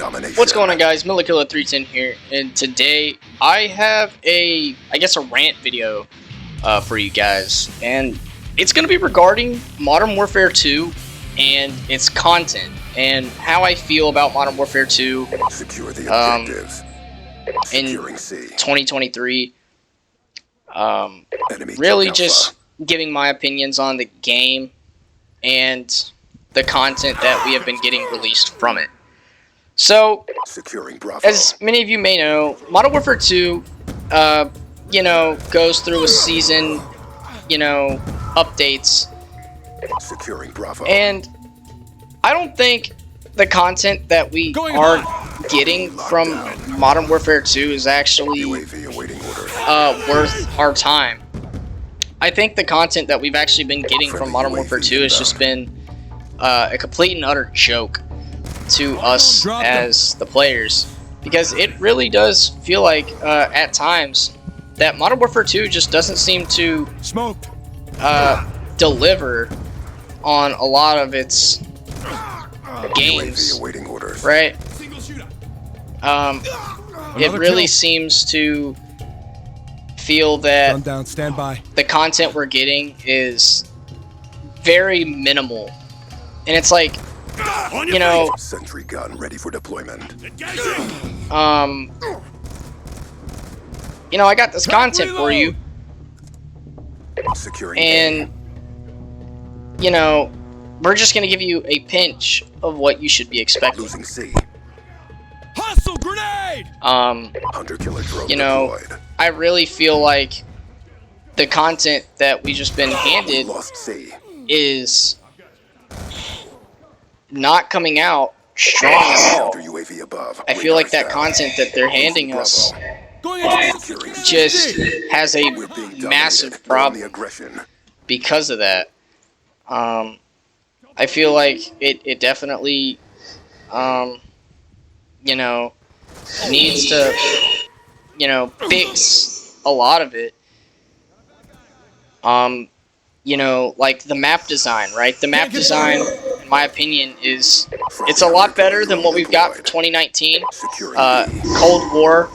domination. What's going on, guys? MW2 here, and today I have I guess a rant video for you guys, and it's going to be regarding Modern Warfare 2 and its content, and how I feel about Modern Warfare 2 Secure the objectives. in Securing C. 2023. Enemy Really Alpha. just giving my opinions on the game and the content that we have been getting released from it. So, Securing Bravo. as many of you may know, Modern Warfare 2, goes through a season, updates. Securing Bravo. And I don't think the content that we are getting from Modern Warfare 2 is actually UAV awaiting orders. worth our time. I think the content that we've actually been getting from Modern Warfare 2 has just been a complete and utter joke to us as the players, because it really does feel like at times that Modern Warfare 2 just doesn't seem to deliver on a lot of its games, UAV awaiting orders. right? It really seems to feel that the content we're getting is very minimal, and it's like, Sentry gun ready for deployment. I got this content for you, Securing and we're just gonna give you a pinch of what you should be expecting. losing C. Hostile grenade! Hunter killer drone deployed. I really feel like the content that we just been We handed lost C. is not coming out strong at all. Counter UAV above. I feel like that content that they're handing us Securing C. just has a We're being dominated. massive We're on problem the aggression. because of that. I feel like it definitely, needs to, fix a lot of it. Like the map design, right? The map design, in my opinion, it's a lot better than what we've got for 2019. Securing B. Cold War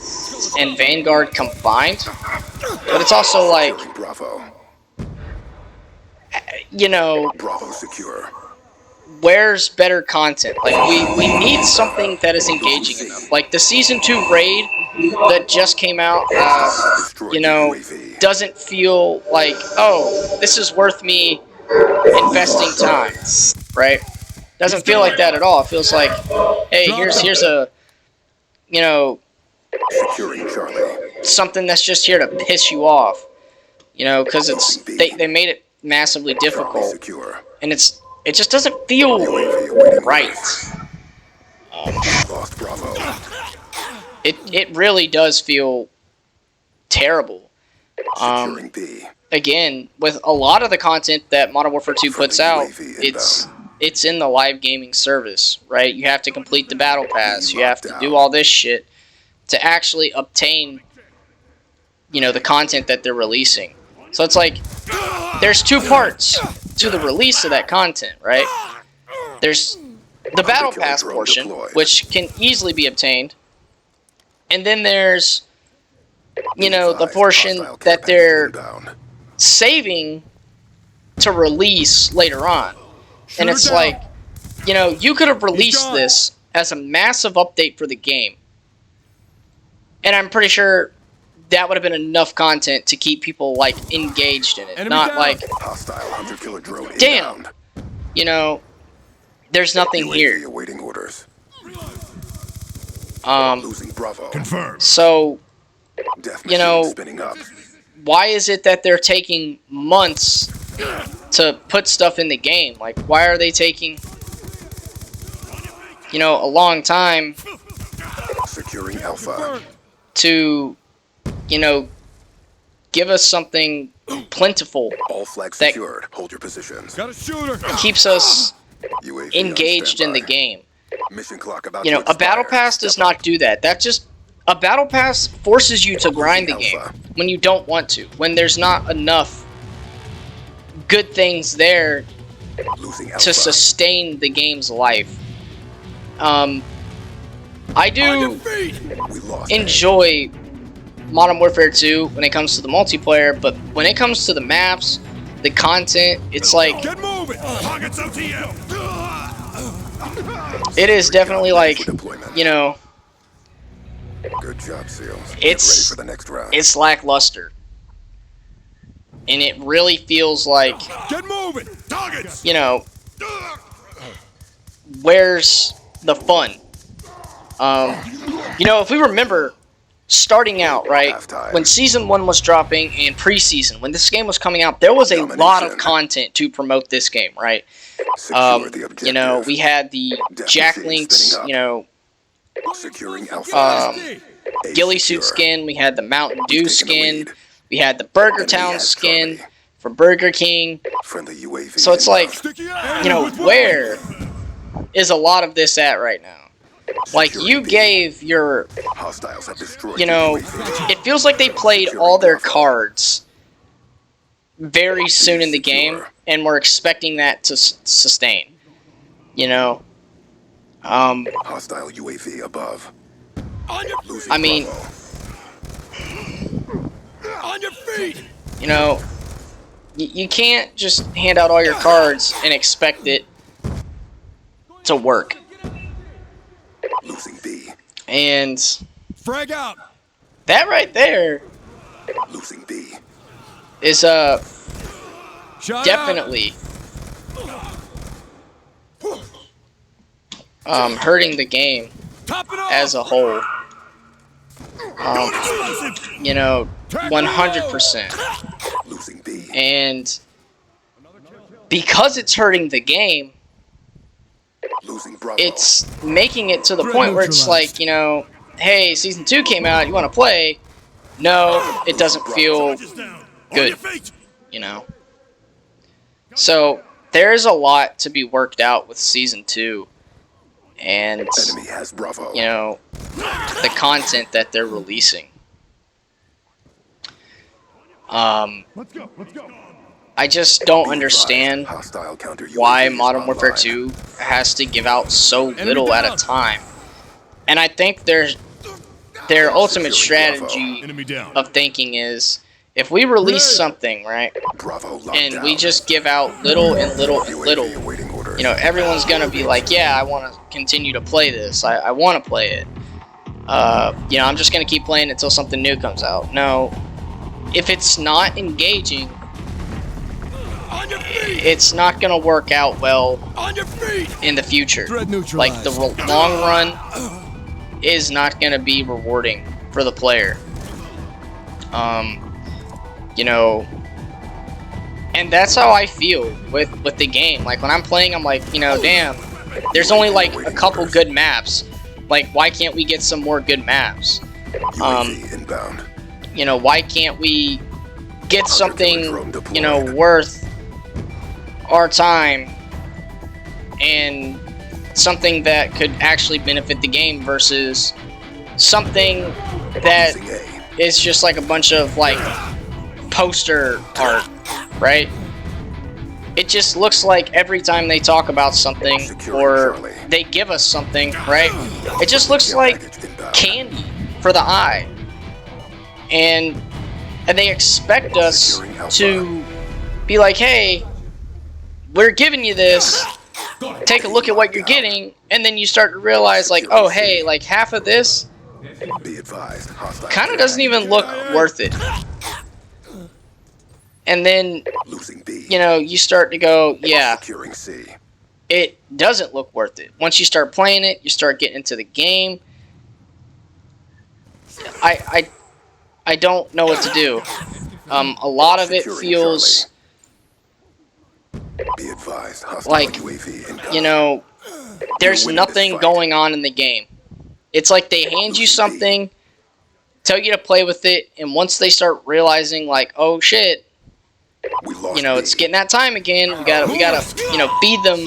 and Vanguard combined, but it's also like, Securing Bravo. Bravo secure. where's better content? Like, we need something that is engaging enough. Like the Season 2 raid that just came out, Destroy UAV. doesn't feel like, oh, this is worth me investing time, right? Doesn't feel like that at all. It feels like, hey, here's a, Securing Charlie. something that's just here to piss you off, because they made it massively Charlie difficult, secure. and it just doesn't feel UAV awaiting right. orders. Lost Bravo. It really does feel terrible. Securing B. Again, with a lot of the content that Modern Warfare 2 puts out, UAV it's in the live gaming service, right? You have to complete the battle pass. You have to do all this shit to actually obtain, the content that they're releasing. So it's like, there's two parts to the release of that content, right? There's the battle pass portion, which can easily be obtained, and then there's, the portion that they're saving to release later on. And it's like, you could have released this as a massive update for the game, and I'm pretty sure that would have been enough content to keep people, like, engaged in it. Not like, Hostile hunter killer drone damn, inbound. there's nothing UAV here. awaiting orders. Losing Bravo. Confirmed. So, Death machine spinning up. why is it that they're taking months to put stuff in the game? Like, why are they taking, a long time Securing Alpha. to, give us something plentiful All flags that secured. Hold your positions. Got a shooter. keeps us UAV engaged on in the standby. game? Mission clock about A to battle expire. pass does Step up. not do that. A battle pass forces you to grind the game when you don't want to, when there's not enough good things there Losing to Alpha. sustain the game's life. I do We lost. enjoy Modern Warfare 2 when it comes to the multiplayer, but when it comes to the maps, the content, it's like, Get moving. Targets OTL. it is definitely like, For deployment. you know, Good job, SEALs. Get It's- ready for the next round. it's lackluster. And it really feels like, Get moving. Targets. you know, where's the fun? You know, if we remember starting out, right, Halftime. when Season 1 was dropping and preseason, when this game was coming out, there was a lot of Domination. content to promote this game, right? Secure the objective. You know, we had the Death Jack machine Links, spinning up. you know, Securing Alpha. A ghillie suit secure. skin, we had the Mountain Dew Taking the skin, lead. we had the Burger Enemy Town has skin Charlie. for Burger King. Friendly UAV. So it's like, Sticky you know, where is a lot of this at right now? Like, you gave your, Hostiles have destroyed you know, the UAV. it feels like they played all their cards very soon in the game, and we're expecting that to sustain. You know, Hostile UAV above. On your, Losing I mean, Bravo. on your feet. you know, you can't just hand out all your cards and expect it to work. Losing B. And Frag out. that right there Losing B. is Shot definitely hurting the game out. Top it off. as a whole. Explosive. You know, 100%. Losing B. And because it's hurting the game, Losing Bravo. it's making it to the Threat point where it's neutralized. like, you know, hey, Season 2 came out, you want to play? No, it doesn't feel Charges down. On good. your feet. you know. So there's a lot to be worked out with Season 2, and Enemy has Bravo. you know, the content that they're releasing. Let's go. Let's go. I just don't understand Hostile counter why UAV is Modern Warfare online. 2 has to give out so little at a time. And I think their ultimate strategy Enemy down. of thinking is, if we release something, right, Bravo locked and down. we just give out little and little and UAV little, awaiting orders. you know, everyone's gonna be like, yeah, I want to continue to play this. I want to play it. You know, I'm just gonna keep playing until something new comes out. No, if it's not engaging, On your feet. it's not gonna work out well On your feet. in the future. Threat Like, the neutralized. long run is not gonna be rewarding for the player. You know, and that's how I feel with the game. Like, when I'm playing, I'm like, you know, damn, there's only like a couple good maps. Like, why can't we get some more good maps? UAV inbound. You know, why can't we get something, you know, worth our time and something that could actually benefit the game versus something that Losing A. is just like a bunch of like poster art, right? It just looks like every time they talk about something or they give us something, right? It just looks like Package inbound. candy for the eye. And they expect us to be like, hey, we're giving you this, take a look at what you're getting, and then you start to realize, like, oh, hey, like half of this Be advised. Hostile kind of doesn't even look worth it. And then, Losing B. you know, you start to go, yeah, Securing C. it doesn't look worth it. Once you start playing it, you start getting into the game. I don't know what to do. A lot of it feels Be advised. Hostile like, UAV incoming. you know, there's nothing going on in the game. It's like they hand you something, tell you to play with it, and once they start realizing, like, oh shit, We lost you know, B. it's getting that time again. We gotta, you know, feed them.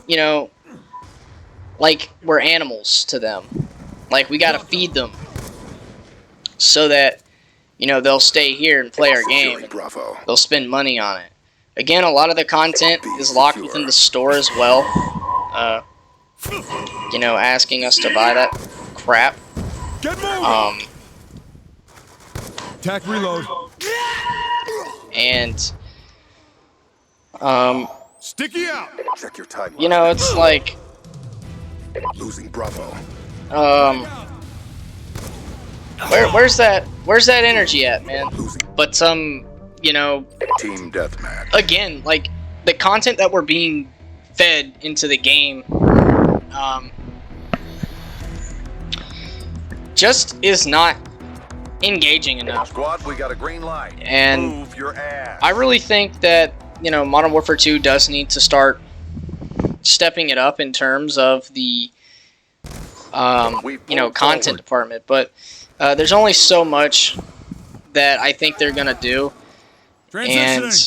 You know, like we're animals to them. Like, we gotta feed them so that, you know, they'll stay here and play our game. Securing Bravo. They'll spend money on it. Again, a lot of the content is locked within the store as well. you know, asking us to buy that crap. Get moving. Um, Attack reload. and Sticky out. Check your timeline. you know, it's like Losing Bravo. where's that energy at, man? Losing But you know, Team Deathmatch. again, like the content that we're being fed into the game, just is not engaging enough. Squad, we got a green light. And Move your ass. I really think that, you know, Modern Warfare 2 does need to start stepping it up in terms of the, you know, content department. But there's only so much that I think they're gonna do. And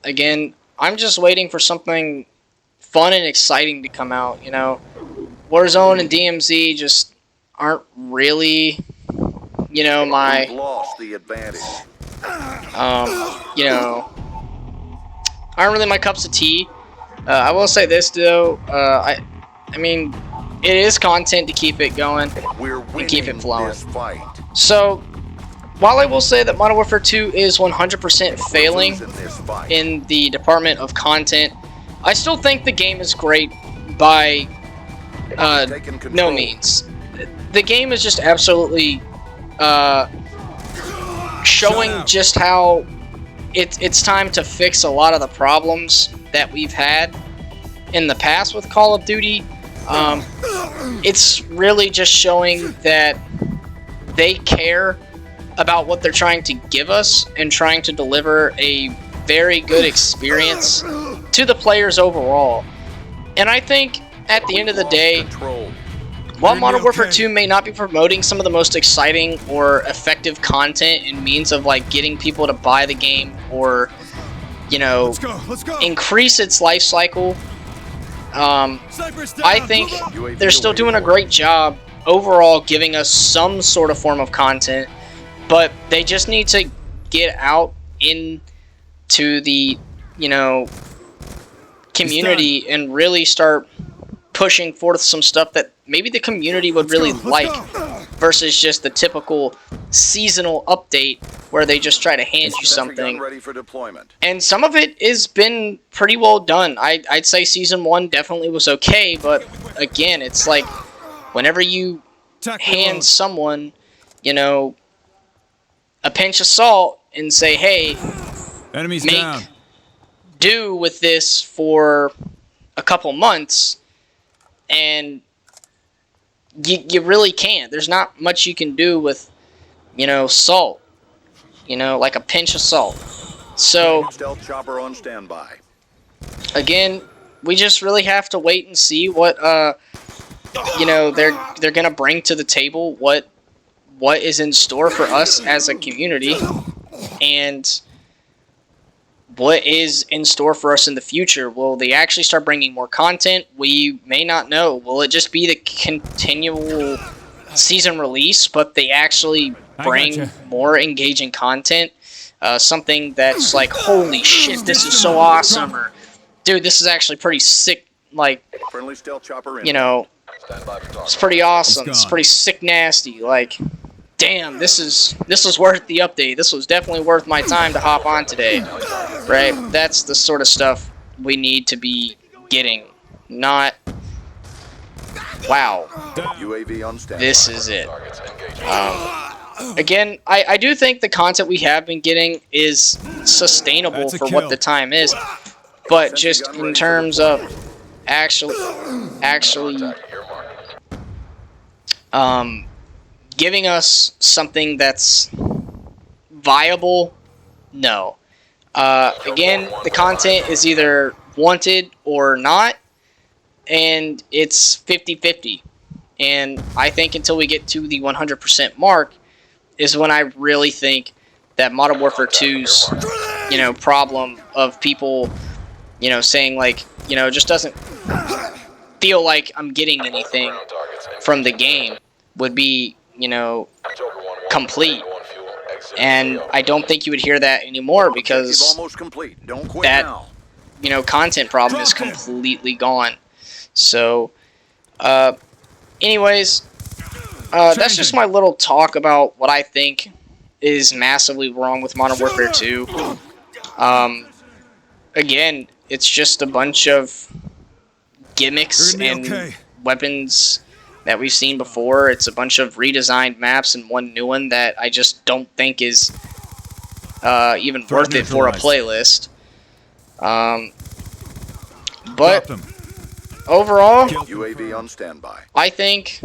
again, I'm just waiting for something fun and exciting to come out. You know, Warzone and DMZ just aren't really, you know, We've my, lost the advantage. you know, aren't really my cups of tea. I will say this though, I mean, it is content to keep it going We're and keep it winning flowing. this fight. So, while I will say that Modern Warfare 2 is 100% failing Losing this fight. in the department of content, I still think the game is great by Taking control. no means. The game is just absolutely showing just how it's time to fix a lot of the problems that we've had in the past with Call of Duty. It's really just showing that they care about what they're trying to give us and trying to deliver a very good experience to the players overall. And I think at the end of the day, Control. while Modern Warfare 2 may not be promoting some of the most exciting or effective content and means of like getting people to buy the game or, you know, Let's go. increase its life cycle, Snipers down. I think UAV they're still away. doing a great job overall giving us some sort of form of content, but they just need to get out into the, you know, community and really start pushing forth some stuff that maybe the community would really like versus just the typical seasonal update where they just try to hand you Sentry gun something. ready for deployment. And some of it has been pretty well done. I'd say Season 1 definitely was okay, but again, it's like whenever you Attack hand reload. someone, you know, a pinch of salt and say, hey, Enemies make down. do with this for a couple months, and you really can't. There's not much you can do with, you know, salt. You know, like a pinch of salt. So, Stealth chopper on standby. again, we just really have to wait and see what, you know, they're gonna bring to the table, what is in store for us as a community, and what is in store for us in the future. Will they actually start bringing more content? We may not know. Will it just be the continual season release, but they actually bring gotcha. more engaging content? Something that's like, holy shit, this is so awesome, or dude, this is actually pretty sick, like, Friendly stealth chopper in. you know, it's pretty awesome, it's gone. pretty sick nasty, like, damn, this was worth the update. This was definitely worth my time to hop on today, right? That's the sort of stuff we need to be getting, not, wow, UAV on standby. this is it. Again, I do think the content we have been getting is sustainable That's a for kill. what the time is, but just in terms of actually giving us something that's viable, no. Again, the content is either wanted or not, and it's 50-50. And I think until we get to the 100% mark is when I really think that Modern Warfare 2's, you know, problem of people, you know, saying like, you know, just doesn't feel like I'm getting anything from the game would be, you know, complete. And I don't think you would hear that anymore Objective because almost complete. Don't quit that, now. you know, content problem is completely gone. So, anyways, that's just my little talk about what I think is massively wrong with Modern Warfare 2. Again, it's just a bunch of gimmicks and weapons that we've seen before. It's a bunch of redesigned maps and one new one that I just don't think is even worth it for a playlist. But overall, UAV on standby. I think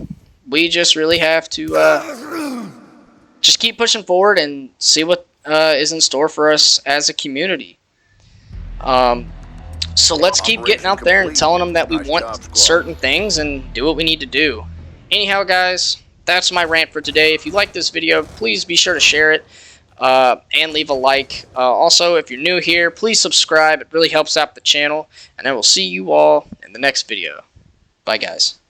we just really have to just keep pushing forward and see what is in store for us as a community. So let's keep getting out there and telling them that we want certain things and do what we need to do. Anyhow, guys, that's my rant for today. If you like this video, please be sure to share it and leave a like. Also, if you're new here, please subscribe. It really helps out the channel. And I will see you all in the next video. Bye, guys.